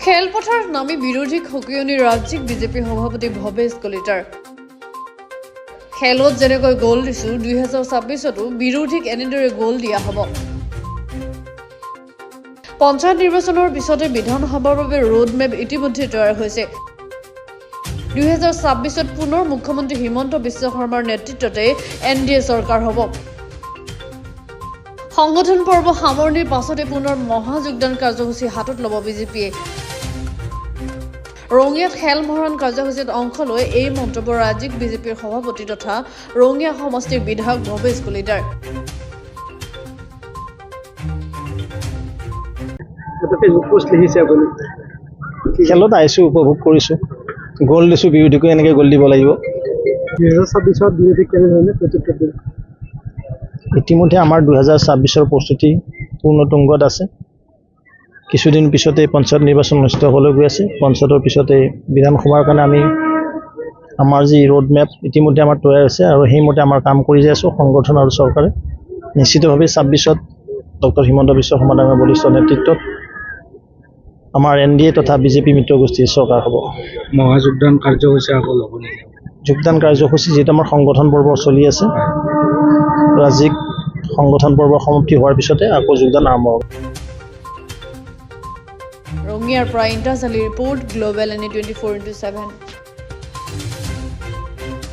খেলপথাৰত নামি বিৰোধীক সকীয়নি ৰাজ্যিক বিজেপি সভাপতি ভৱেশ কলিতাৰ। খেলত যেনেকৈ গ'ল দিছো 2026তো বিৰোধীক এনেদৰে গ'ল দিয়া হ'ব। পঞ্চায়ত নিৰ্বাচনৰ পিছতে বিধানসভাৰ বাবে ৰোডমেপ ইতিমধ্যে তৈয়াৰ হৈছে। 2026ত পুনৰ মুখ্যমন্ত্ৰী হিমন্ত বিশ্ব শৰ্মাৰ নেতৃত্বতে NDA চৰকাৰ হ'ব। সংগঠন পৰ্ব সামৰণিৰ পাছতে পুনৰ মহা যোগদান কাৰ্যসূচী হাতত ল'ব বিজেপিয়ে। ৰঙিয়াত খেল মহাৰণ কাৰ্যসূচীত অংশ লৈ এই মন্তব্য ৰাজ্যিক বিজেপিৰ সভাপতি তথা ৰঙিয়া সমষ্টিৰ বিধায়ক ভৱেশ কলিতাৰ। খেলত আহিছোঁ, উপভোগ কৰিছোঁ, গ'ল দিছোঁ, বিৰোধীকো এনেকৈ গ'ল দিব লাগিব। 2026ত বিৰোধী কেনেধৰণে প্ৰতিক্ৰিয়া দিব? ইতিমধ্যে আমাৰ 2026ৰ প্ৰস্তুতি পূৰ্ণতুংগত আছে। কিছুদিন পিছতে পঞ্চায়ত নিৰ্বাচন অনুষ্ঠিত হ'বলৈ গৈ আছে। পঞ্চায়তৰ পিছতে বিধানসভাৰ কাৰণে আমি আমাৰ যি ৰোডমেপ ইতিমধ্যে আমাৰ তৈয়াৰ আছে আৰু সেইমতে আমাৰ কাম কৰি যাই আছোঁ। সংগঠন আৰু চৰকাৰে নিশ্চিতভাৱে 26ত ডক্টৰ হিমন্ত বিশ্ব শৰ্মা ডাঙৰীয়াৰ বলিষ্ঠ নেতৃত্বত আমাৰ NDA তথা বিজেপি মিত্ৰগোষ্ঠীৰ চৰকাৰ হ'ব। মহা যোগদান কাৰ্যসূচী আকৌ ল'ব নেকি? যোগদান কাৰ্যসূচী যিহেতু আমাৰ সংগঠন পৰ্ব চলি আছে, ৰাজ্যিক সংগঠন পৰ্ব সমাপ্তি হোৱাৰ পিছতে আকৌ যোগদান আৰম্ভ হ'ব। ৰঙিয়াৰ পৰা ইন্টাছ আলীৰ ৰিপৰ্ট, গ্লোবেল NE 24/7।